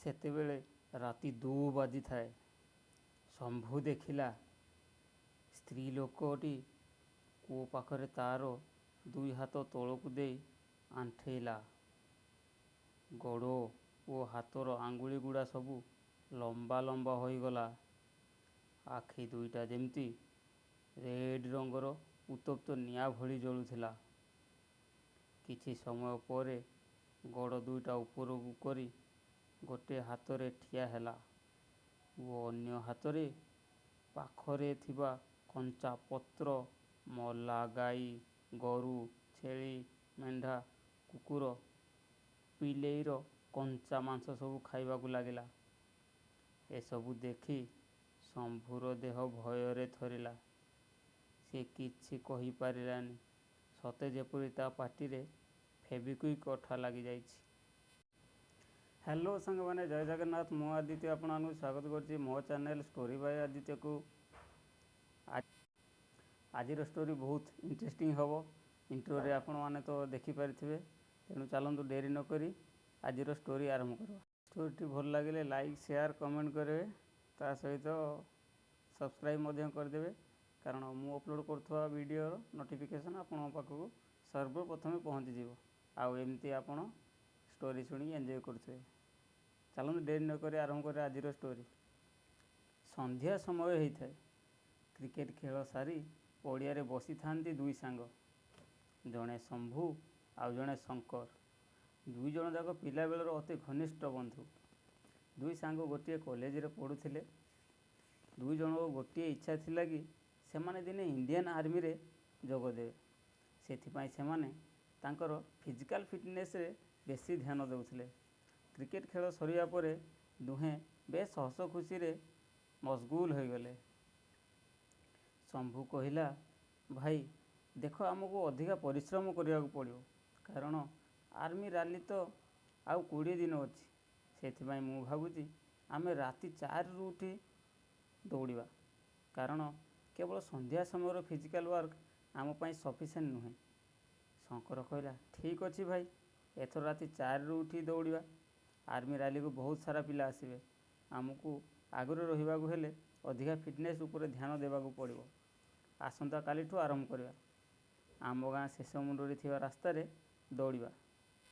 ସେତେବେଳେ ରାତି 2 ବାଜିଥାଏ। ଶମ୍ଭୁ ଦେଖିଲା ସ୍ତ୍ରୀ ଲୋକଟି କୂଅ ପାଖରେ ତା'ର 2 ହାତ ତଳକୁ ଦେଇ ଆଣ୍ଠେଇଲା। ଗୋଡ଼ ଓ ହାତର ଆଙ୍ଗୁଳି ଗୁଡ଼ା ସବୁ ଲମ୍ବା ଲମ୍ବା ହୋଇଗଲା। ଆଖି ଦୁଇଟା ଯେମିତି ରେଡ୍ ରଙ୍ଗର ଉତ୍ତପ୍ତ ନିଆଁ ଭଳି ଜଳୁଥିଲା। କିଛି ସମୟ ପରେ ଗୋଡ଼ ଦୁଇଟା ଉପରକୁ କରି ଗୋଟିଏ ହାତରେ ଠିଆ ହେଲା ଓ ଅନ୍ୟ ହାତରେ ପାଖରେ ଥିବା କଞ୍ଚା ପତ୍ର, ମଲା ଗାଈ, ଗୋରୁ, ଛେଳି, ମେଣ୍ଢା, କୁକୁର, ବିଲେଇର କଞ୍ଚା ମାଂସ ସବୁ ଖାଇବାକୁ ଲାଗିଲା। ଏସବୁ ଦେଖି ଶମ୍ଭୁର ଦେହ ଭୟରେ ଥରିଲା। ସେ କିଛି କହିପାରିଲାନି। ସତେ ଯେପରି ତା ପାଟିରେ ଫେବିକ୍ୱିକ୍ ଅଠା ଲାଗିଯାଇଛି। ହ୍ୟାଲୋ ସାଙ୍ଗମାନେ, ଜୟ ଜଗନ୍ନାଥ। ମୁଁ ଆଦିତ୍ୟ ଆପଣମାନଙ୍କୁ ସ୍ୱାଗତ କରୁଛି ମୋ ଚ୍ୟାନେଲ୍ ଷ୍ଟୋରି ବାଇ ଆଦିତ୍ୟକୁ। ଆଜିର ଷ୍ଟୋରି ବହୁତ ଇଣ୍ଟରେଷ୍ଟିଂ ହେବ। ଇଣ୍ଟ୍ରୋରେ ଆପଣମାନେ ତ ଦେଖିପାରିଥିବେ। ତେଣୁ ଚାଲନ୍ତୁ ଡେରି ନକରି ଆଜିର ଷ୍ଟୋରି ଆରମ୍ଭ କରିବା। ଷ୍ଟୋରିଟି ଭଲ ଲାଗିଲେ ଲାଇକ୍, ସେୟାର, କମେଣ୍ଟ କରିବେ। ତା ସହିତ ସବସ୍କ୍ରାଇବ୍ ମଧ୍ୟ କରିଦେବେ, କାରଣ ମୁଁ ଅପଲୋଡ଼ କରୁଥିବା ଭିଡ଼ିଓର ନୋଟିଫିକେସନ୍ ଆପଣଙ୍କ ପାଖକୁ ସର୍ବପ୍ରଥମେ ପହଞ୍ଚିଯିବ। ଆଉ ଏମିତି ଆପଣ ଷ୍ଟୋରି ଶୁଣିକି ଏନ୍ଜୟ କରୁଥିବେ। ଚାଲନ୍ତୁ ଡେରି ନକରି ଆରମ୍ଭ କରିବା ଆଜିର ଷ୍ଟୋରି। ସନ୍ଧ୍ୟା ସମୟ ହୋଇଥାଏ। କ୍ରିକେଟ ଖେଳ ସାରି ପଡ଼ିଆରେ ବସିଥାନ୍ତି 2 ସାଙ୍ଗ। ଜଣେ ଶମ୍ଭୁ ଆଉ ଜଣେ ଶଙ୍କର। 2 ଜଣ ଯାକ ପିଲାବେଳର ଅତି ଘନିଷ୍ଠ ବନ୍ଧୁ। 2 ସାଙ୍ଗ ଗୋଟିଏ କଲେଜରେ ପଢ଼ୁଥିଲେ। 2 ଜଣଙ୍କ ଗୋଟିଏ ଇଚ୍ଛା ଥିଲା କି ସେମାନେ ଦିନେ ଇଣ୍ଡିଆନ୍ ଆର୍ମିରେ ଯୋଗ ଦେବେ। ସେଥିପାଇଁ ସେମାନେ ତାଙ୍କର ଫିଜିକାଲ ଫିଟନେସ୍ରେ ବେଶୀ ଧ୍ୟାନ ଦେଉଥିଲେ। କ୍ରିକେଟ ଖେଳ ସରିବା ପରେ ଦୁହେଁ ବେଶ ହସ ଖୁସିରେ ମସଗୁଲ ହୋଇଗଲେ। ଶମ୍ଭୁ କହିଲା, ଭାଇ ଦେଖ, ଆମକୁ ଅଧିକା ପରିଶ୍ରମ କରିବାକୁ ପଡ଼ିବ, କାରଣ ଆର୍ମି ରାଲି ତ ଆଉ 20 ଦିନ ଅଛି। ସେଥିପାଇଁ ମୁଁ ଭାବୁଛି ଆମେ ରାତି 4ରୁ ଉଠି ଦୌଡ଼ିବା, କାରଣ କେବଳ ସନ୍ଧ୍ୟା ସମୟର ଫିଜିକାଲ ୱାର୍କ ଆମ ପାଇଁ ସଫିସିଏଣ୍ଟ ନୁହେଁ। ଶଙ୍କର କହିଲା, ଠିକ୍ ଅଛି ଭାଇ, ଏଥର ରାତି 4ରୁ ଉଠି ଦୌଡ଼ିବା। ଆର୍ମି ରାଲିକୁ ବହୁତ ସାରା ପିଲା ଆସିବେ। ଆମକୁ ଆଗରେ ରହିବାକୁ ହେଲେ ଅଧିକା ଫିଟନେସ୍ ଉପରେ ଧ୍ୟାନ ଦେବାକୁ ପଡ଼ିବ। ଆସନ୍ତା କାଲିଠୁ ଆରମ୍ଭ କରିବା। ଆମ ଗାଁ ଶେଷ ମୁଣ୍ଡରେ ଥିବା ରାସ୍ତାରେ ଦୌଡ଼ିବା।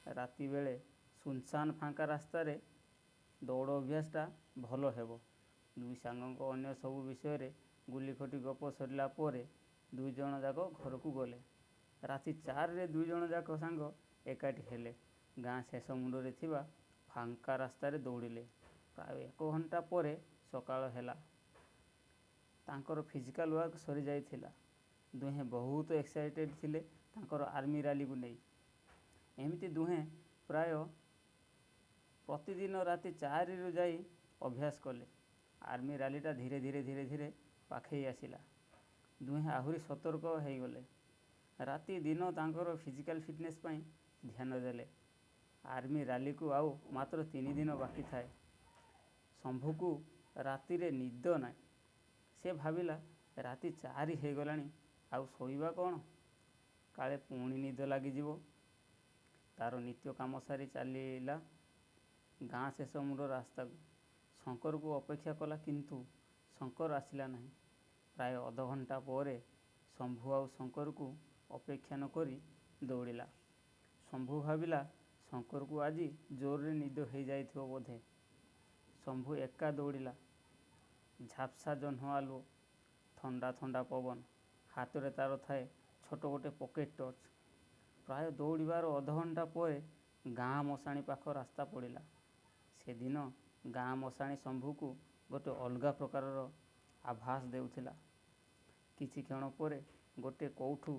ରାତି ବେଳେ ସୁନସାନ ଫାଙ୍କା ରାସ୍ତାରେ ଦୌଡ଼ ଅଭ୍ୟାସଟା ଭଲ ହେବ। 2 ସାଙ୍ଗଙ୍କ ଅନ୍ୟ ସବୁ ବିଷୟରେ ଗୁଲିଖଟି ଗପ ସରିଲା ପରେ 2 ଜଣ ଯାକ ଘରକୁ ଗଲେ। ରାତି 4ରେ 2 ଜଣ ଯାକ ସାଙ୍ଗ ଏକାଠି ହେଲେ। ଗାଁ ଶେଷ ମୁଣ୍ଡରେ ଥିବା ଫାଙ୍କା ରାସ୍ତାରେ ଦୌଡ଼ିଲେ। ପ୍ରାୟ 1 ଘଣ୍ଟା ପରେ ସକାଳ ହେଲା। ତାଙ୍କର ଫିଜିକାଲ ୱାର୍କ ସରିଯାଇଥିଲା। ଦୁହେଁ ବହୁତ ଏକ୍ସାଇଟେଡ୍ ଥିଲେ ତାଙ୍କର ଆର୍ମି ରାଲିକୁ ନେଇ। ଏମିତି ଦୁହେଁ ପ୍ରାୟ ପ୍ରତିଦିନ ରାତି 4ରୁ ଯାଇ ଅଭ୍ୟାସ କଲେ। ଆର୍ମି ରାଲିଟା ଧୀରେ ଧୀରେ ପାଖେଇ ଆସିଲା। ଦୁହେଁ ଆହୁରି ସତର୍କ ହୋଇଗଲେ। ରାତି ଦିନ ତାଙ୍କର ଫିଜିକାଲ ଫିଟନେସ୍ ପାଇଁ ଧ୍ୟାନ ଦେଲେ। ଆର୍ମି ରାଲିକୁ ଆଉ ମାତ୍ର 3 ଦିନ ବାକି ଥାଏ। ଶମ୍ଭୁକୁ ରାତିରେ ନିଦ ନାହିଁ। ସେ ଭାବିଲା, ରାତି 4 ହୋଇଗଲାଣି, ଆଉ ଶୋଇବା କ'ଣ? କାଳେ ପୁଣି ନିଦ ଲାଗିଯିବ। ତା'ର ନିତ୍ୟ କାମ ସାରି ଚାଲିଲା ଗାଁ ଶେଷ ମୁଣ୍ଡ ରାସ୍ତାକୁ। ଶଙ୍କରକୁ ଅପେକ୍ଷା କଲା, କିନ୍ତୁ ଶଙ୍କର ଆସିଲା ନାହିଁ। ପ୍ରାୟ ଅଧଘଣ୍ଟା ପରେ ଶମ୍ଭୁ ଆଉ ଶଙ୍କରକୁ ଅପେକ୍ଷା ନ କରି ଦୌଡ଼ିଲା। ଶମ୍ଭୁ ଭାବିଲା, ଶଙ୍କରକୁ ଆଜି ଜୋରରେ ନିଦ ହୋଇଯାଇଥିବ ବୋଧେ। ଶମ୍ଭୁ ଏକା ଦୌଡ଼ିଲା। ଝାପ୍ସା ଜହ୍ନ ଆଲୁଅ, ଥଣ୍ଡା ଥଣ୍ଡା ପବନ। ହାତରେ ତା'ର ଥାଏ ଛୋଟ ଗୋଟେ ପକେଟ୍ ଟର୍ଚ୍ଚ। ପ୍ରାୟ ଦୌଡ଼ିବାର ଅଧଘଣ୍ଟା ପରେ ଗାଁ ମଶାଣି ପାଖ ରାସ୍ତା ପଡ଼ିଲା। ସେଦିନ ଗାଁ ମଶାଣି ଶମ୍ଭୁକୁ ଗୋଟେ ଅଲଗା ପ୍ରକାରର ଆଭାସ ଦେଉଥିଲା। କିଛି କ୍ଷଣ ପରେ ଗୋଟେ କୋଉଠୁ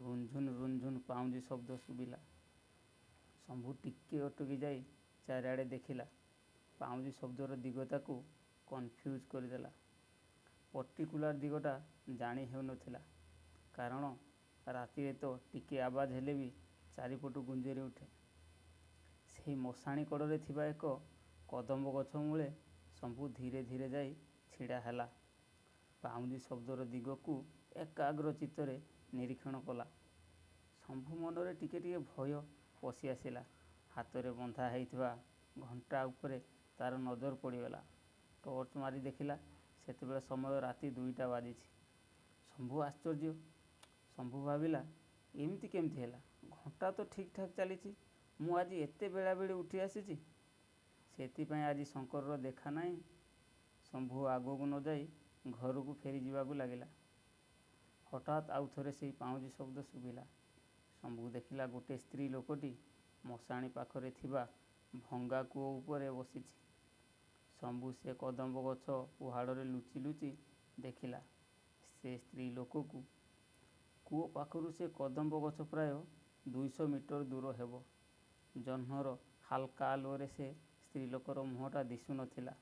ରୁନ୍ଝୁନ୍ ପାଉଁଜି ଶବ୍ଦ ଶୁଭିଲା। ଶମ୍ଭୁ ଟିକିଏ ଅଟକି ଯାଇ ଚାରିଆଡ଼େ ଦେଖିଲା। ପାଉଁଜି ଶବ୍ଦର ଦିଗ ତାକୁ କନଫ୍ୟୁଜ୍ କରିଦେଲା। ପର୍ଟିକୁଲାର ଦିଗଟା ଜାଣି ହେଉନଥିଲା, କାରଣ ରାତିରେ ତ ଟିକିଏ ଆବାଜ ହେଲେ ବି ଚାରିପଟୁ ଗୁଞ୍ଜରି ଉଠେ। ସେହି ମଶାଣି କଡ଼ରେ ଥିବା ଏକ କଦମ୍ବ ଗଛ ମୂଳେ ଶମ୍ଭୁ ଧୀରେ ଧୀରେ ଯାଇ ଛିଡ଼ା ହେଲା। ପାଉଁଜି ଶବ୍ଦର ଦିଗକୁ ଏକାଗ୍ର ଚିତ୍ତରେ ନିରୀକ୍ଷଣ କଲା। ଶମ୍ଭୁ ମନରେ ଟିକେ ଭୟ ପଶି ଆସିଲା। ହାତରେ ବନ୍ଧା ହୋଇଥିବା ଘଣ୍ଟା ଉପରେ ତାର ନଜର ପଡ଼ିଗଲା। ଟର୍ଚ୍ଚ ମାରି ଦେଖିଲା, ସେତେବେଳେ ସମୟ ରାତି 2ଟା ବାଜିଛି। ଶମ୍ଭୁ ଆଶ୍ଚର୍ଯ୍ୟ। ଶମ୍ଭୁ ଭାବିଲା, ଏମିତି କେମିତି ହେଲା? ଘଣ୍ଟା ତ ଠିକ୍ ଠାକ୍ ଚାଲିଛି। ମୁଁ ଆଜି ଏତେ ବେଳାବେଳି ଉଠି ଆସିଛି। ସେଥିପାଇଁ ଆଜି ଶଙ୍କରର ଦେଖା ନାହିଁ। ଶମ୍ଭୁ ଆଗକୁ ନ ଯାଇ ଘରକୁ ଫେରିଯିବାକୁ ଲାଗିଲା। ହଠାତ୍ ଆଉ ଥରେ ସେଇ ପାଉଁଜି ଶବ୍ଦ ଶୁଭିଲା। ଶମ୍ଭୁ ଦେଖିଲା ଗୋଟିଏ ସ୍ତ୍ରୀ ଲୋକଟି ମଶାଣି ପାଖରେ ଥିବା ଭଙ୍ଗା କୂଅ ଉପରେ ବସିଛି। ଶମ୍ଭୁ ସେ କଦମ୍ବ ଗଛ ଉହାଡ଼ରେ ଲୁଚି ଲୁଚି ଦେଖିଲା ସେ ସ୍ତ୍ରୀ ଲୋକକୁ। କୂଅ ପାଖରୁ ସେ କଦମ୍ବ ଗଛ ପ୍ରାୟ 200 ମିଟର ଦୂର ହେବ। ଜହ୍ନର ହାଲକା ଆଲୁଅରେ ସେ ସ୍ତ୍ରୀ ଲୋକର ମୁହଁଟା ଦିଶୁନଥିଲା।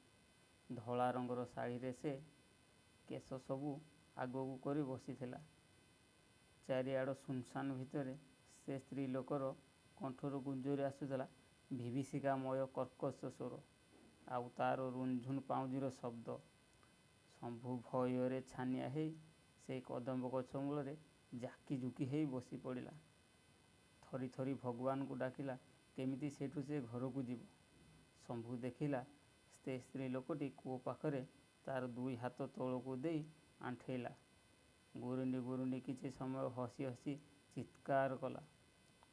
ଧଳା ରଙ୍ଗର ଶାଢ଼ୀରେ ସେ କେଶ ସବୁ ଆଗକୁ କରି ବସିଥିଲା। ଚାରିଆଡ଼ ଶୂନଶାନ ଭିତରେ ସେ ସ୍ତ୍ରୀ ଲୋକର କଣ୍ଠରୁ ଗୁଞ୍ଜରି ଆସୁଥିଲା ବିଭୀଷିକାମୟ କର୍କଶ ସ୍ୱର, ଆଉ ତାର ରୁଣଝୁଣ ପାଉଁଜିର ଶବ୍ଦ। ଶମ୍ଭୁ ଭୟରେ ଛାନିଆ ହେଇ ସେଇ କଦମ୍ବ ଗଛ ମୂଳରେ ଜାକି ଜୁକି ହେଇ ବସି ପଡ଼ିଲା। ଥରି ଥରି ଭଗବାନଙ୍କୁ ଡାକିଲା କେମିତି ସେଠୁ ସେ ଘରକୁ ଯିବ। ଶମ୍ଭୁ ଦେଖିଲା ସେ ସ୍ତ୍ରୀ ଲୋକଟି କୂଅ ପାଖରେ ତାର 2 ହାତ ତଳକୁ ଦେଇ ଆଣ୍ଠେଇଲା। ଗୁରୁଣ୍ଡି ଗୁରୁଣ୍ଡି କିଛି ସମୟ ହସି ହସି ଚିତ୍କାର କଲା।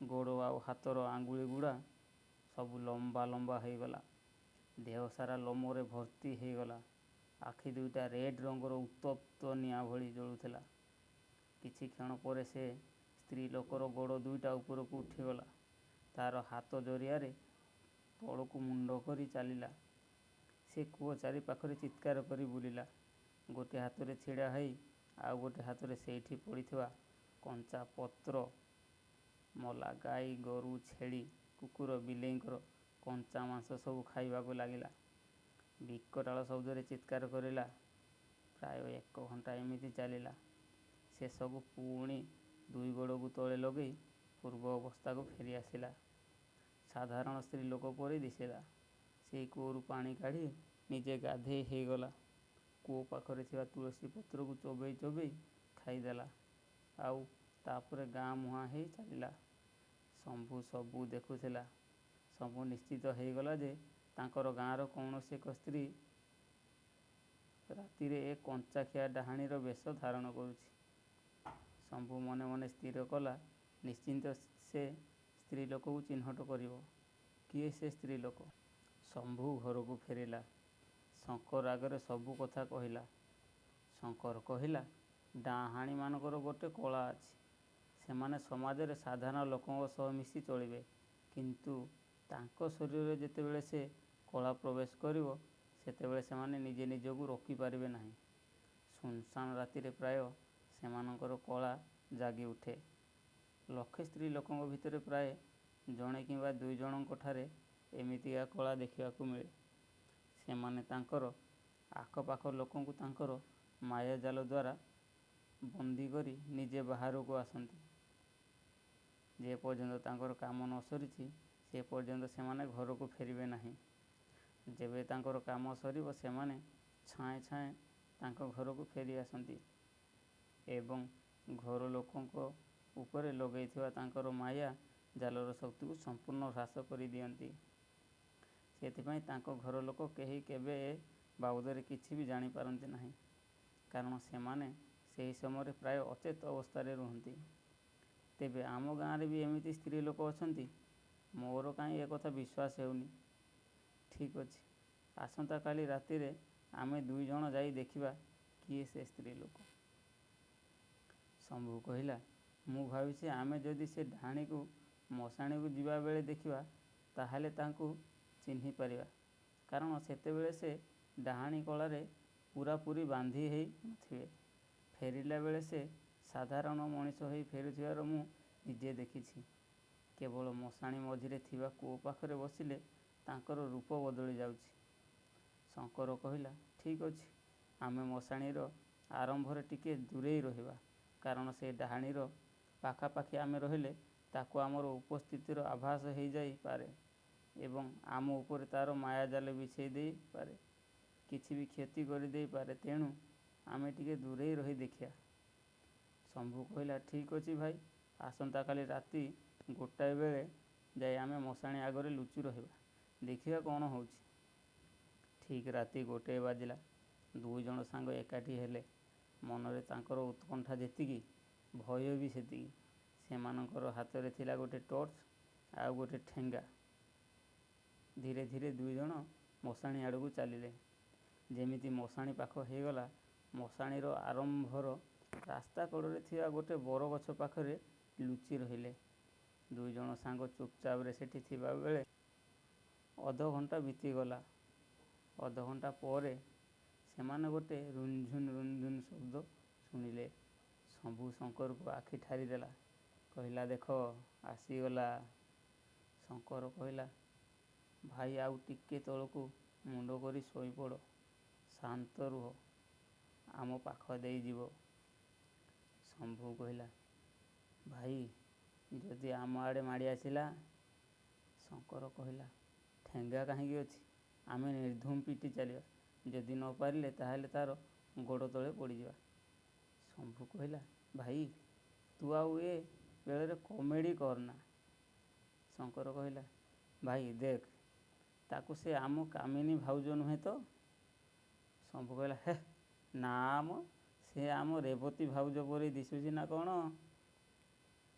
ଗୋଡ଼ ଆଉ ହାତର ଆଙ୍ଗୁଳି ଗୁଡ଼ା ସବୁ ଲମ୍ବା ଲମ୍ବା ହେଇଗଲା। ଦେହ ସାରା ଲୋମରେ ଭର୍ତ୍ତି ହେଇଗଲା। ଆଖି ଦୁଇଟା ରେଡ୍ ରଙ୍ଗର ଉତ୍ତପ୍ତ ନିଆଁ ଭଳି ଜଳୁଥିଲା। କିଛି କ୍ଷଣ ପରେ ସେ ସ୍ତ୍ରୀ ଲୋକର ଗୋଡ଼ ଦୁଇଟା ଉପରକୁ ଉଠିଗଲା। ତାର ହାତ ଜରିଆରେ ତଳକୁ ମୁଣ୍ଡ କରି ଚାଲିଲା। ସେ କୂଅ ଚାରିପାଖରେ ଚିତ୍କାର କରି ବୁଲିଲା। ଗୋଟିଏ ହାତରେ ଛିଡ଼ା ହେଇ ଆଉ ଗୋଟିଏ ହାତରେ ସେଇଠି ପଡ଼ିଥିବା କଞ୍ଚା ପତ୍ର, ମଲା ଗାଈ, ଗୋରୁ, ଛେଳି, କୁକୁର, ବିଲେଇଙ୍କର କଞ୍ଚା ମାଂସ ସବୁ ଖାଇବାକୁ ଲାଗିଲା। ବିକଟାଳ ଶବ୍ଦରେ ଚିତ୍କାର କରିଲା। ପ୍ରାୟ 1 ଘଣ୍ଟା ଏମିତି ଚାଲିଲା। ଶେଷକୁ ପୁଣି 2 ଗୋଡ଼କୁ ତଳେ ଲଗେଇ ପୂର୍ବ ଅବସ୍ଥାକୁ ଫେରି ଆସିଲା। ସାଧାରଣ ସ୍ତ୍ରୀ ଲୋକ ପରି ଦିଶିଲା। ସେଇ କୂଅରୁ ପାଣି କାଢ଼ି ନିଜେ ଗାଧେଇ ହେଇଗଲା। କୂଅ ପାଖରେ ଥିବା ତୁଳସୀ ପତ୍ରକୁ ଚୋବେଇ ଚୋବେଇ ଖାଇଦେଲା। ଆଉ ତାପରେ ଗାଁ ମୁହାଁ ହେଇ ଚାଲିଲା। ଶମ୍ଭୁ ସବୁ ଦେଖୁଥିଲା। ଶମ୍ଭୁ ନିଶ୍ଚିତ ହେଇଗଲା ଯେ ତାଙ୍କର ଗାଁର କୌଣସି ଏକ ସ୍ତ୍ରୀ ରାତିରେ ଏ କଞ୍ଚାଖିଆ ଡାହାଣୀର ବେଶ ଧାରଣ କରୁଛି। ଶମ୍ଭୁ ମନେ ମନେ ସ୍ଥିର କଲା ନିଶ୍ଚିନ୍ତ ସେ ସ୍ତ୍ରୀ ଲୋକକୁ ଚିହ୍ନଟ କରିବ। କିଏ ସେ ସ୍ତ୍ରୀ ଲୋକ? ଶମ୍ଭୁ ଘରକୁ ଫେରିଲା। ଶଙ୍କର ଆଗରେ ସବୁ କଥା କହିଲା। ଶଙ୍କର କହିଲା, ଡାହାଣୀମାନଙ୍କର ଗୋଟେ କଳା ଅଛି। ସେମାନେ ସମାଜରେ ସାଧାରଣ ଲୋକଙ୍କ ସହ ମିଶି ଚଳିବେ, କିନ୍ତୁ ତାଙ୍କ ଶରୀରରେ ଯେତେବେଳେ ସେ କଳା ପ୍ରବେଶ କରିବ, ସେତେବେଳେ ସେମାନେ ନିଜେ ନିଜକୁ ରୋକିପାରିବେ ନାହିଁ। ଶୂନଶାନ ରାତିରେ ପ୍ରାୟ ସେମାନଙ୍କର କଳା ଜାଗି ଉଠେ। ଲକ୍ଷେ ସ୍ତ୍ରୀ ଲୋକଙ୍କ ଭିତରେ ପ୍ରାୟ ଜଣେ କିମ୍ବା 2 ଜଣଙ୍କଠାରେ ଏମିତିକା କଳା ଦେଖିବାକୁ ମିଳେ। ସେମାନେ ତାଙ୍କର ଆଖପାଖ ଲୋକଙ୍କୁ ତାଙ୍କର ମାୟାଜାଲ ଦ୍ୱାରା ବନ୍ଦୀ କରି ନିଜେ ବାହାରକୁ ଆସନ୍ତି। ଯେ ପର୍ଯ୍ୟନ୍ତ ତାଙ୍କର କାମ ନ ସରିଛି, ସେ ପର୍ଯ୍ୟନ୍ତ ସେମାନେ ଘରକୁ ଫେରିବେ ନାହିଁ। ଯେବେ ତାଙ୍କର କାମ ସରିବ, ସେମାନେ ଛାଏଁ ଛାଏଁ ତାଙ୍କ ଘରକୁ ଫେରି ଆସନ୍ତି ଏବଂ ଘର ଲୋକଙ୍କ ଉପରେ ଲଗେଇଥିବା ତାଙ୍କର ମାୟା ଜାଲର ଶକ୍ତିକୁ ସମ୍ପୂର୍ଣ୍ଣ ହ୍ରାସ କରିଦିଅନ୍ତି। ସେଥିପାଇଁ ତାଙ୍କ ଘର ଲୋକ କେହି କେବେ ଏ ବାବଦରେ କିଛି ବି ଜାଣିପାରନ୍ତି ନାହିଁ, କାରଣ ସେମାନେ ସେହି ସମୟରେ ପ୍ରାୟ ଅଚେତ ଅବସ୍ଥାରେ ରୁହନ୍ତି। ତେବେ ଆମ ଗାଁରେ ବି ଏମିତି ସ୍ତ୍ରୀ ଲୋକ ଅଛନ୍ତି? ମୋର କାହିଁ ଏକଥା ବିଶ୍ୱାସ ହେଉନି। ଠିକ୍ ଅଛି, ଆସନ୍ତାକାଲି ରାତିରେ ଆମେ 2 ଜଣ ଯାଇ ଦେଖିବା କିଏ ସେ ସ୍ତ୍ରୀ ଲୋକ। ଶମ୍ଭୁ କହିଲା, ମୁଁ ଭାବିଛି ଆମେ ଯଦି ସେ ଡାହାଣୀକୁ ମଶାଣିକୁ ଯିବାବେଳେ ଦେଖିବା, ତାହେଲେ ତାଙ୍କୁ ଚିହ୍ନି ପାରିବା। କାରଣ ସେତେବେଳେ ସେ ଡାହାଣୀ କଳାରେ ପୂରାପୂରି ବାନ୍ଧି ହେଇ ନଥିବେ। ଫେରିଲା ବେଳେ ସେ ସାଧାରଣ ମଣିଷ ହେଇ ଫେରୁଥିବାର ମୁଁ ନିଜେ ଦେଖିଛି। କେବଳ ମଶାଣି ମଝିରେ ଥିବା କୂଅ ପାଖରେ ବସିଲେ ତାଙ୍କର ରୂପ ବଦଳି ଯାଉଛି। ଶଙ୍କର କହିଲା, ଠିକ୍ ଅଛି, ଆମେ ମଶାଣିର ଆରମ୍ଭରେ ଟିକେ ଦୂରେଇ ରହିବା। କାରଣ ସେ ଡାହାଣୀର ପାଖାପାଖି ଆମେ ରହିଲେ ତାକୁ ଆମର ଉପସ୍ଥିତିର ଆଭାସ ହେଇଯାଇପାରେ ଏବଂ ଆମ ଉପରେ ତାର ମାୟାଜାଲ ବିଛେଇ ଦେଇପାରେ, କିଛି ବି କ୍ଷତି କରିଦେଇପାରେ। ତେଣୁ ଆମେ ଟିକେ ଦୂରେଇ ରହି ଦେଖିବା। ଶମ୍ଭୁ କହିଲା, ଠିକ୍ ଅଛି ଭାଇ, ଆସନ୍ତାକାଲି ରାତି 1ଟାଏ ବେଳେ ଯାଇ ଆମେ ମଶାଣି ଆଗରେ ଲୁଚି ରହିବା। ଦେଖିବା କ'ଣ ହେଉଛି। ଠିକ୍ ରାତି 1 ବାଜିଲା। ଦୁଇ ଜଣ ସାଙ୍ଗ ଏକାଠି ହେଲେ। ମନରେ ତାଙ୍କର ଉତ୍କଣ୍ଠା ଯେତିକି, ଭୟ ବି ସେତିକି। ସେମାନଙ୍କର ହାତରେ ଥିଲା ଗୋଟେ ଟର୍ଚ୍ଚ ଆଉ ଗୋଟେ ଠେଙ୍ଗା। ଧୀରେ ଧୀରେ ଦୁଇ ଜଣ ମଶାଣି ଆଡ଼କୁ ଚାଲିଲେ। ଯେମିତି ମଶାଣି ପାଖ ହେଇଗଲା, ମଶାଣିର ଆରମ୍ଭର ରାସ୍ତା କଡ଼ରେ ଥିବା ଗୋଟେ ବରଗଛ ପାଖରେ ଲୁଚି ରହିଲେ। ଦୁଇ ଜଣ ସାଙ୍ଗ ଚୁପଚାପରେ ସେଠି ଥିବାବେଳେ ଅଧଘଣ୍ଟା ବିତିଗଲା। ଅଧଘଣ୍ଟା ପରେ ସେମାନେ ଗୋଟେ ରୁନ୍ଝୁନ୍ ଶବ୍ଦ ଶୁଣିଲେ। ଶମ୍ଭୁ ଶଙ୍କରକୁ ଆଖି ଠାରିଦେଲା। କହିଲା, ଦେଖ ଆସିଗଲା। ଶଙ୍କର କହିଲା, ଭାଇ ଆଉ ଟିକେ ତଳକୁ ମୁଣ୍ଡ କରି ଶୋଇପଡ଼। ଶାନ୍ତ ରୁହ, ଆମ ପାଖ ଦେଇ ଯିବ। ଶମ୍ଭୁ କହିଲା, ଭାଇ ଯଦି ଆମ ଆଡ଼େ ମାଡ଼ି ଆସିଲା? ଶଙ୍କର କହିଲା, ଠେଙ୍ଗା କାହିଁକି ଅଛି? ଆମେ ନିର୍ଧୁମ ପିଟି ଚାଲିବା। ଯଦି ନ ପାରିଲେ ତାହେଲେ ତା'ର ଗୋଡ଼ ତଳେ ପଡ଼ିଯିବା। ଶମ୍ଭୁ କହିଲା, ଭାଇ ତୁ ଆଉ ଏ ବେଳରେ କମେଡ଼ି କରନା। ଶଙ୍କର କହିଲା, ଭାଇ ଦେଖ, ତାକୁ ସେ ଆମ କାମିନୀ ଭାଉଜ ନୁହେଁ ତ? ଶମ୍ଭୁ କହିଲା, ହେ ନା ମ, ସେ ଆମ ରେବତୀ ଭାଉଜ ପରି ଦିଶୁଛି ନା କ'ଣ?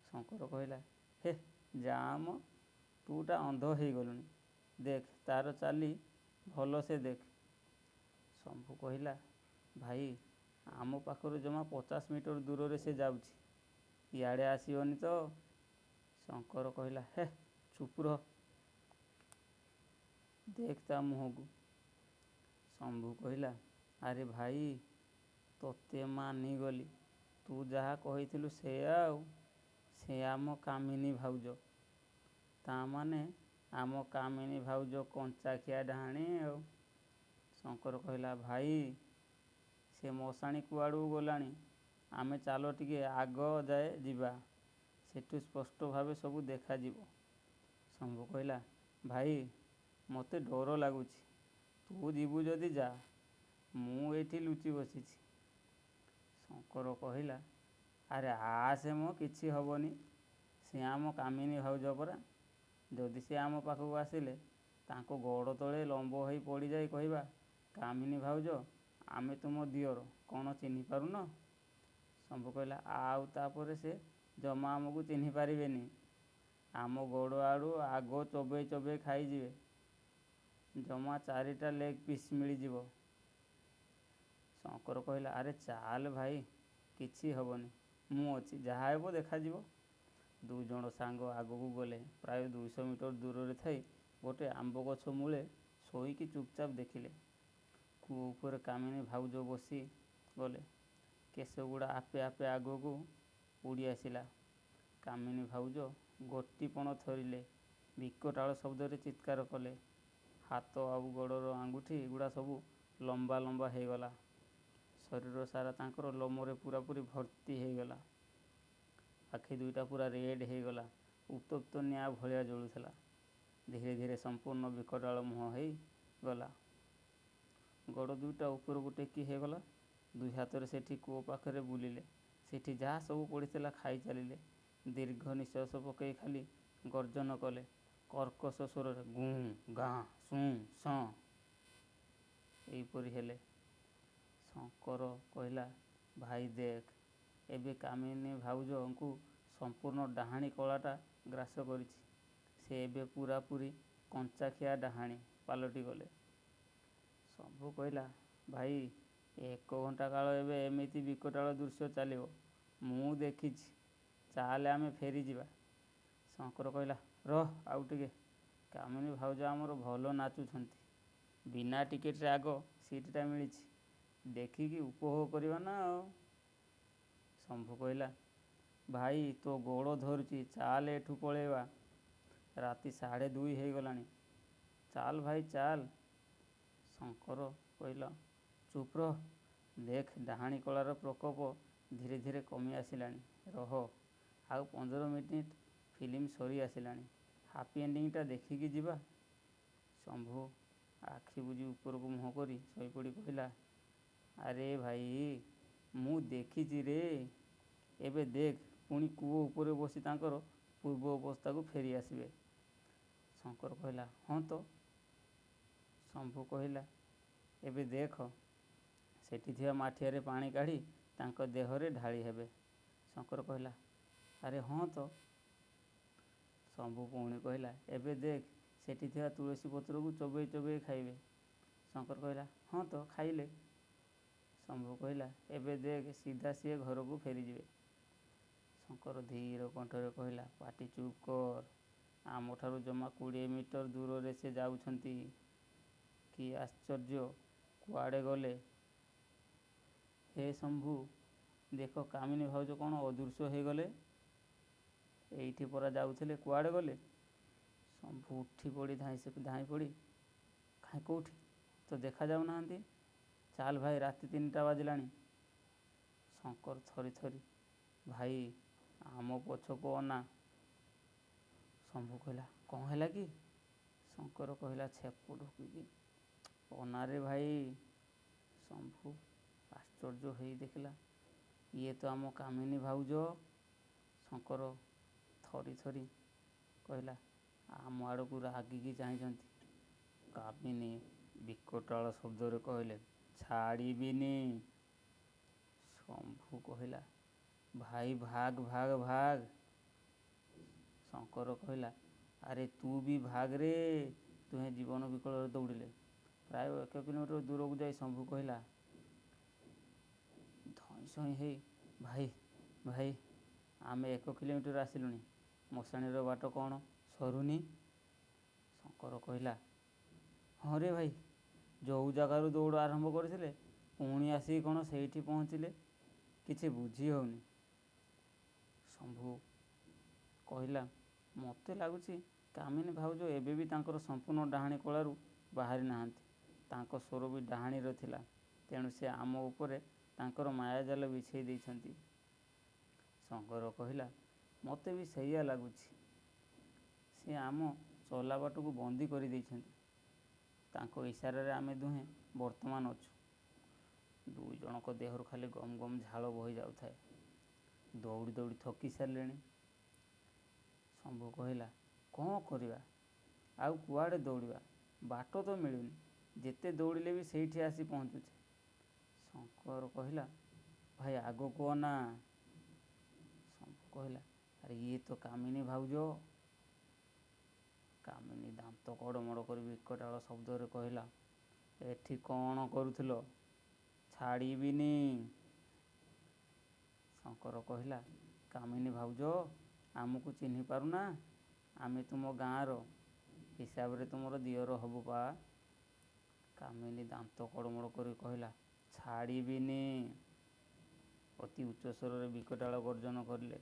ଶଙ୍କର କହିଲା, ହେ ଯା ମ, ତୁଟା ଅନ୍ଧ ହେଇଗଲୁଣି। ଦେଖ ତା'ର ଚାଲି ଭଲ ସେ ଦେଖ। ଶମ୍ଭୁ କହିଲା, ଭାଇ ଆମ ପାଖରୁ ଜମା 50 ମିଟର ଦୂରରେ ସେ ଯାଉଛି। ଇଆଡ଼େ ଆସିବନି ତ? ଶଙ୍କର କହିଲା, ହେ ଚୁପ୍ ରହ, ଦେଖ ତା ମୁହଁକୁ। ଶମ୍ଭୁ କହିଲା, ଆରେ ଭାଇ ତୋତେ ମାନିଗଲି। ତୁ ଯାହା କହିଥିଲୁ ସେଇଆ ଆଉ। ସେ ଆମ କାମିନୀ ଭାଉଜ। ତା' ମାନେ ଆମ କାମିନୀ ଭାଉଜ କଞ୍ଚାଖିଆ ଡାହାଣୀ ଆଉ। ଶଙ୍କର କହିଲା, ଭାଇ ସେ ମଶାଣି କୁଆଡ଼କୁ ଗଲାଣି। ଆମେ ଚାଲ ଟିକେ ଆଗ ଯାଏ ଯିବା। ସେଠୁ ସ୍ପଷ୍ଟ ଭାବେ ସବୁ ଦେଖାଯିବ। ଶମ୍ଭୁ କହିଲା, ଭାଇ ମୋତେ ଡର ଲାଗୁଛି। ତୁ ଯିବୁ ଯଦି ଯା, ମୁଁ ଏଇଠି ଲୁଚି ବସିଛି। ଶଙ୍କର କହିଲା, ଆରେ ଆସେ ମ, କିଛି ହବନି। ସେ ଆମ କାମିନୀ ଭାଉଜ ପରା। ଯଦି ସେ ଆମ ପାଖକୁ ଆସିଲେ ତାଙ୍କ ଗୋଡ଼ ତଳେ ଲମ୍ବ ହୋଇ ପଡ଼ିଯାଇ କହିବା, କାମିନୀ ଭାଉଜ ଆମେ ତୁମ ଦିଅର, କ'ଣ ଚିହ୍ନି ପାରୁନ? ଶମ୍ଭୁ କହିଲା, ଆଉ ତାପରେ ସେ ଜମା ଆମକୁ ଚିହ୍ନି ପାରିବେନି। ଆମ ଗୋଡ଼ ଆଡ଼ୁ ଆଗ ଚୋବେଇ ଚୋବେଇ ଖାଇଯିବେ। ଜମା 4ଟା ଲେଗ୍ ପିସ୍ ମିଳିଯିବ। ଶଙ୍କର କହିଲା, ଆରେ ଚାଲ ଭାଇ, କିଛି ହବନି। ମୁଁ ଅଛି, ଯାହା ହେବ ଦେଖାଯିବ। ଦୁଇ ଜଣ ସାଙ୍ଗ ଆଗକୁ ଗଲେ। ପ୍ରାୟ 200 ମିଟର ଦୂରରେ ଥାଇ ଗୋଟେ ଆମ୍ବ ଗଛ ମୂଳେ ଶୋଇକି ଚୁପଚାପ ଦେଖିଲେ। କୂଅ ଉପରେ କାମିନୀ ଭାଉଜ ବସି ଗଲେ। କେଶଗୁଡ଼ା ଆପେ ଆପେ ଆଗକୁ ଉଡ଼ି ଆସିଲା। କାମିନୀ ଭାଉଜ ଗୋଟିପଣ ଥରିଲେ। ବିକଟାଳ ଶବ୍ଦରେ ଚିତ୍କାର କଲେ। ହାତ ଆଉ ଗୋଡ଼ର ଆଙ୍ଗୁଠି ଗୁଡ଼ା ସବୁ ଲମ୍ବା ଲମ୍ବା ହେଇଗଲା। ଶରୀର ସାରା ତାଙ୍କର ଲୋମରେ ପୂରାପୂରି ଭର୍ତ୍ତି ହେଇଗଲା। ଆଖି ଦୁଇଟା ପୁରା ରେଡ୍ ହେଇଗଲା। ଉତ୍ତପ୍ତ ନିଆଁ ଭଳିଆ ଜଳୁଥିଲା। ଧୀରେ ଧୀରେ ସମ୍ପୂର୍ଣ୍ଣ ବିକଟାଳ ମୁହଁ ହେଇଗଲା। ଗୋଡ଼ ଦୁଇଟା ଉପରକୁ ଟେକି ହେଇଗଲା। ଦୁଇ ହାତରେ ସେଠି କୂଅ ପାଖରେ ବୁଲିଲେ। ସେଠି ଯାହା ସବୁ ପଡ଼ିଥିଲା ଖାଇ ଚାଲିଲେ। ଦୀର୍ଘ ନିଶ୍ୱାସ ପକାଇ ଖାଲି ଗର୍ଜନ କଲେ, କର୍କଶ ସ୍ୱରରେ, ଗୁଁ ଗାଁ ସୁଁ ସଁ। ଏଇପରି ହେଲେ। ଶଙ୍କର କହିଲା, ଭାଇ ଦେଖ, ଏବେ କାମିନୀ ଭାଉଜଙ୍କୁ ସମ୍ପୂର୍ଣ୍ଣ ଡାହାଣୀ କଳାଟା ଗ୍ରାସ କରିଛି। ସେ ଏବେ ପୂରାପୂରି କଞ୍ଚାଖିଆ ଡାହାଣୀ ପାଲଟି ଗଲେ। ଶମ୍ଭୁ କହିଲା, ଭାଇ 1 ଘଣ୍ଟା କାଳ ଏବେ ଏମିତି ବିକଟାଳ ଦୃଶ୍ୟ ଚାଲିବ। ମୁଁ ଦେଖିଛି। ଚାଲେ ଆମେ ଫେରିଯିବା। ଶଙ୍କର କହିଲା, ରହ ଆଉ ଟିକେ। କାମିନୀ ଭାଉଜ ଆମର ଭଲ ନାଚୁଛନ୍ତି। ବିନା ଟିକେଟରେ ଆଗ ସିଟ୍ଟା ମିଳିଛି। ଦେଖିକି ଉପଭୋଗ କରିବା ନା ଆଉ। ଶମ୍ଭୁ କହିଲା, ଭାଇ ତୋ ଗୋଡ଼ ଧରୁଛି, ଚାଲ ଏଠୁ ପଳେଇବା। ରାତି 2:30 ହେଇଗଲାଣି। ଚାଲ ଭାଇ ଚାଲ। ଶଙ୍କର କହିଲା, ଚୁପ୍ ରହ, ଦେଖ ଡାହାଣୀ କଳାର ପ୍ରକୋପ ଧୀରେ ଧୀରେ କମି ଆସିଲାଣି। ରହ, ଆଉ 15 ମିନିଟ୍ ଫିଲ୍ମ ସରି ଆସିଲାଣି। ହାପି ଏଣ୍ଡିଂଟା ଦେଖିକି ଯିବା। ଶମ୍ଭୁ ଆଖି ବୁଜି ଉପରକୁ ମୁହଁ କରି ଶୋଇପଡ଼ି କହିଲା, ଆରେ ଭାଇ ମୁଁ ଦେଖିଛି ରେ। ଏବେ ଦେଖ, ପୁଣି କୂଅ ଉପରେ ବସି ତାଙ୍କର ପୂର୍ବ ଅବସ୍ଥାକୁ ଫେରି ଆସିବେ। ଶଙ୍କର କହିଲା, ହଁ ତ? ଶମ୍ଭୁ କହିଲା, ଏବେ ଦେଖ ସେଠି ଥିବା ମାଠିଆରେ ପାଣି କାଢ଼ି ତାଙ୍କ ଦେହରେ ଢାଳି ହେବେ। ଶଙ୍କର କହିଲା, ଆରେ ହଁ ତ। ଶମ୍ଭୁ ପୁଣି କହିଲା, ଏବେ ଦେଖ ସେଠି ଥିବା ତୁଳସୀ ପତ୍ରକୁ ଚୋବେଇ ଚୋବେଇ ଖାଇବେ। ଶଙ୍କର କହିଲା, ହଁ ତ, ଖାଇଲେ। ଶମ୍ଭୁ କହିଲା, ଏବେ ଦେଖ ସିଧା ସିଏ ଘରକୁ ଫେରିଯିବେ। ଶଙ୍କର ଧୀର କଣ୍ଠରେ କହିଲା, ପାଟି ଚୁପ୍ କର। ଆମଠାରୁ ଜମା 20 ମିଟର ଦୂରରେ ସେ ଯାଉଛନ୍ତି। କି ଆଶ୍ଚର୍ଯ୍ୟ, କୁଆଡ଼େ ଗଲେ? ହେ ଶମ୍ଭୁ, ଦେଖ କାମିନୀ ଭାଉଜ କ'ଣ ଅଦୃଶ୍ୟ ହୋଇଗଲେ? ଏଇଠି ପରା ଯାଉଥିଲେ, କୁଆଡ଼େ ଗଲେ? ଶମ୍ଭୁ ଉଠି ପଡ଼ି ଧାଇଁ ପଡ଼ି, କାହିଁ କେଉଁଠି ତ ଦେଖାଯାଉନାହାନ୍ତି। ଚାଲ ଭାଇ, ରାତି 3ଟା ବାଜିଲାଣି। ଶଙ୍କର ଥରି ଥରି, ଭାଇ ଆମ ପଛକୁ ଅନା। ଶମ୍ଭୁ କହିଲା, କ'ଣ ହେଲା କି? ଶଙ୍କର କହିଲା ଛେପ ଢୋକିକି, ଅନାରେ ଭାଇ। ଶମ୍ଭୁ ଆଶ୍ଚର୍ଯ୍ୟ ହେଇ ଦେଖିଲା, ଇଏ ତ ଆମ କାମିନୀ ଭାଉଜ। ଶଙ୍କର ଥରି ଥରି କହିଲା, ଆମ ଆଡ଼କୁ ରାଗିକି ଚାହିଁଛନ୍ତି। କାମିନୀ ବିକଟାଳ ଶବ୍ଦରେ କହିଲେ, ଛାଡ଼ିବିନି। ଶମ୍ଭୁ କହିଲା, ଭାଇ ଭାଗ ଭାଗ ଭାଗ। ଶଙ୍କର କହିଲା, ଆରେ ତୁ ବି ଭାଗରେ। ଦୁହେଁ ଜୀବନ ବିକଳରେ ଦୌଡ଼ିଲେ। ପ୍ରାୟ 1 କିଲୋମିଟର ଦୂରକୁ ଯାଇ ଶମ୍ଭୁ କହିଲା ଧଇଁ ସଇଁ ହେଇ, ଭାଇ ଭାଇ, ଆମେ 1 କିଲୋମିଟର ଆସିଲୁଣି। ମଶାଣିର ବାଟ କ'ଣ ସରୁନି? ଶଙ୍କର କହିଲା, ହଁ ରେ ଭାଇ, ଯେଉଁ ଜାଗାରୁ ଦୌଡ଼ ଆରମ୍ଭ କରିଥିଲେ ପୁଣି ଆସିକି କ'ଣ ସେଇଠି ପହଞ୍ଚିଲେ। କିଛି ବୁଝି ହେଉନି। ଶମ୍ଭୁ କହିଲା, ମୋତେ ଲାଗୁଛି କାମିନୀ ଭାଉଜ ଏବେ ବି ତାଙ୍କର ସମ୍ପୂର୍ଣ୍ଣ ଡାହାଣୀ କଳାରୁ ବାହାରି ନାହାନ୍ତି। ତାଙ୍କ ସ୍ୱର ବି ଡାହାଣୀର ଥିଲା। ତେଣୁ ସେ ଆମ ଉପରେ ତାଙ୍କର ମାୟାଜାଲ ବିଛେଇ ଦେଇଛନ୍ତି। ଶଙ୍କର କହିଲା, ମୋତେ ବି ସେଇଆ ଲାଗୁଛି। ସେ ଆମ ଚଲାବାଟକୁ ବନ୍ଦୀ କରିଦେଇଛନ୍ତି। ତାଙ୍କ ଇସାରାରେ ଆମେ ଦୁହେଁ ବର୍ତ୍ତମାନ ଅଛୁ। ଦୁଇ ଜଣଙ୍କ ଦେହରୁ ଖାଲି ଗମ ଗମ ଝାଳ ବୋହି ଯାଉଥାଏ। ଦୌଡ଼ି ଦୌଡ଼ି ଥକି ସାରିଲେଣି। ଶମ୍ଭୁ କହିଲା, କ'ଣ କରିବା? ଆଉ କୁଆଡ଼େ ଦୌଡ଼ିବା? ବାଟ ତ ମିଳୁନି। ଯେତେ ଦୌଡ଼ିଲେ ବି ସେଇଠି ଆସି ପହଞ୍ଚୁଛେ। ଶଙ୍କର କହିଲା, ଭାଇ ଆଗକୁ ଅନା। ଶମ୍ଭୁ କହିଲା, ଆରେ ଇଏ ତ କାମିନୀ ଭାଉଜ। କାମିନୀ ଦାନ୍ତ କଡ଼ମଡ଼ କରି ବିକଟାଳ ଶବ୍ଦରେ କହିଲା, ଏଠି କ'ଣ କରୁଥିଲ? ଛାଡ଼ିବିନି। ଶଙ୍କର କହିଲା, କାମିନୀ ଭାଉଜ, ଆମକୁ ଚିହ୍ନି ପାରୁନା? ଆମେ ତୁମ ଗାଁର, ହିସାବରେ ତୁମର ଦିଅର ହବୁ ପା। କାମିନୀ ଦାନ୍ତ କଡ଼ମଡ଼ କରି କହିଲା, ଛାଡ଼ିବିନି। ଅତି ଉଚ୍ଚ ସ୍ୱରରେ ବିକଟାଳ ଗର୍ଜନ କରିଲେ।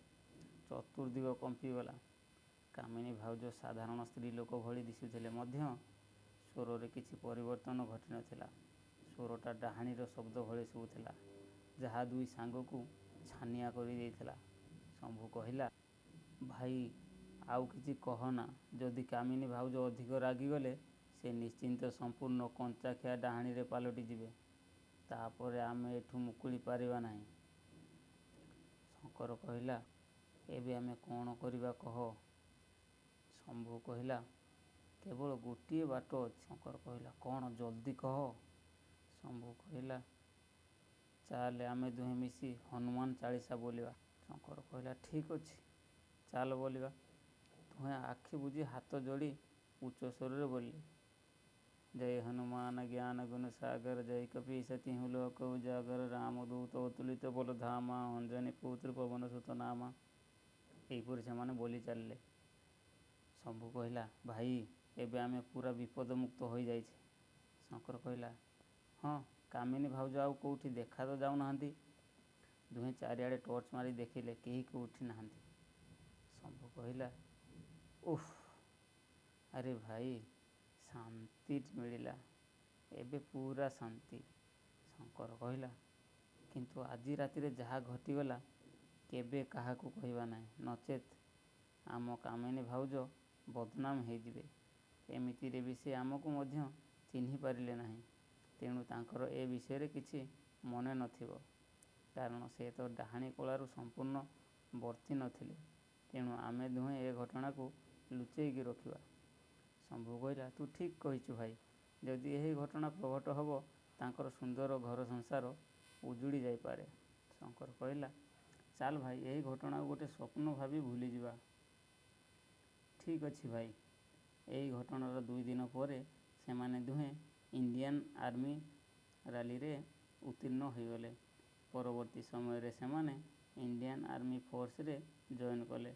ଚତୁର୍ଦ୍ଦିଗ କମ୍ପିଗଲା। କାମିନୀ ଭାଉଜ ସାଧାରଣ ସ୍ତ୍ରୀ ଲୋକ ଭଳି ଦିଶୁଥିଲେ ମଧ୍ୟ ସ୍ୱରରେ କିଛି ପରିବର୍ତ୍ତନ ଘଟିନଥିଲା। ସ୍ୱରଟା ଡାହାଣୀର ଶବ୍ଦ ଭଳି ଶୁଭୁଥିଲା, ଯାହା ଦୁଇ ସାଙ୍ଗକୁ ଛାନିଆ କରିଦେଇଥିଲା। ଶମ୍ଭୁ କହିଲା, ଭାଇ ଆଉ କିଛି କହନା। ଯଦି କାମିନୀ ଭାଉଜ ଅଧିକ ରାଗିଗଲେ ସେ ନିଶ୍ଚିନ୍ତ ସମ୍ପୂର୍ଣ୍ଣ କଞ୍ଚାଖିଆ ଡାହାଣୀରେ ପାଲଟିଯିବେ। ତାପରେ ଆମେ ଏଠୁ ମୁକୁଳି ପାରିବା ନାହିଁ। ଶଙ୍କର କହିଲା, ଏବେ ଆମେ କ'ଣ କରିବା କହ? ଶମ୍ଭୁ କହିଲା, କେବଳ ଗୋଟିଏ ବାଟ ଅଛି। ଶଙ୍କର କହିଲା, କ'ଣ? ଜଲ୍ଦି କହ। ଶମ୍ଭୁ କହିଲା, ଚାଲେ ଆମେ ଦୁହେଁ ମିଶି ହନୁମାନ ଚାଳିଶା ବୋଲିବା। ଶଙ୍କର କହିଲା, ଠିକ୍ ଅଛି, ଚାଲ ବୋଲିବା। ଦୁହେଁ ଆଖି ବୁଜି ହାତ ଯୋଡ଼ି ଉଚ୍ଚ ସ୍ୱରରେ ବୋଲିଲେ, ଜୟ ହନୁମାନ ଜ୍ଞାନ ଗୁଣ ସାଗର, ଜୟ କପୀଶ ତିହୁଁ ଲୋକ ଉଜାଗର, ରାମଦୂତ ଅତୁଳିତ ବଳ ଧାମା, ଅଞ୍ଜନି ପୁତ୍ର ପବନ ସୁତ ନାମା। ଏହିପରି ସେମାନେ ବୋଲି ଚାଲିଲେ। ଶମ୍ଭୁ କହିଲା, ଭାଇ ଏବେ ଆମେ ପୁରା ବିପଦମୁକ୍ତ ହୋଇଯାଇଛେ। ଶଙ୍କର କହିଲା, ହଁ, କାମିନୀ ଭାଉଜ ଆଉ କେଉଁଠି ଦେଖା ତ ଯାଉନାହାନ୍ତି। ଦୁହେଁ ଚାରିଆଡ଼େ ଟର୍ଚ୍ଚ ମାରି ଦେଖିଲେ, କେହି କେଉଁଠି ନାହାନ୍ତି। ଶମ୍ଭୁ କହିଲା, ଉଫ୍, ଆରେ ଭାଇ, ଶାନ୍ତି ମିଳିଲା। ଏବେ ପୁରା ଶାନ୍ତି। ଶଙ୍କର କହିଲା, କିନ୍ତୁ ଆଜି ରାତିରେ ଯାହା ଘଟିଗଲା କେବେ କାହାକୁ କହିବା ନାହିଁ, ନଚେତ୍ ଆମ କାମିନୀ ଭାଉଜ ବଦନାମ ହେଇଯିବେ। ଏମିତିରେ ବି ସେ ଆମକୁ ମଧ୍ୟ ଚିହ୍ନି ପାରିଲେ ନାହିଁ। ତେଣୁ ତାଙ୍କର ଏ ବିଷୟରେ କିଛି ମନେ ନଥିବ। କାରଣ ସେ ତ ଡାହାଣୀ କଳାରୁ ସମ୍ପୂର୍ଣ୍ଣ ବର୍ତ୍ତି ନଥିଲେ। ତେଣୁ ଆମେ ଦୁହେଁ ଏ ଘଟଣାକୁ ଲୁଚେଇକି ରଖିବା। ଶମ୍ଭୁ କହିଲା, ତୁ ଠିକ୍ କହିଛୁ ଭାଇ। ଯଦି ଏହି ଘଟଣା ପ୍ରଘଟ ହେବ ତାଙ୍କର ସୁନ୍ଦର ଘର ସଂସାର ଉଜୁଡ଼ି ଯାଇପାରେ। ଶଙ୍କର କହିଲା, ଚାଲ ଭାଇ, ଏହି ଘଟଣାକୁ ଗୋଟେ ସ୍ୱପ୍ନ ଭାବି ଭୁଲିଯିବା। ଠିକ୍ ଅଛି ଭାଇ। ଏହି ଘଟଣାର 2 ଦିନ ପରେ ସେମାନେ ଦୁହେଁ ଇଣ୍ଡିଆନ୍ ଆର୍ମି ରାଲିରେ ଉତ୍ତୀର୍ଣ୍ଣ ହୋଇଗଲେ। ପରବର୍ତ୍ତୀ ସମୟରେ ସେମାନେ ଇଣ୍ଡିଆନ୍ ଆର୍ମି ଫୋର୍ସରେ ଜଏନ୍ କଲେ।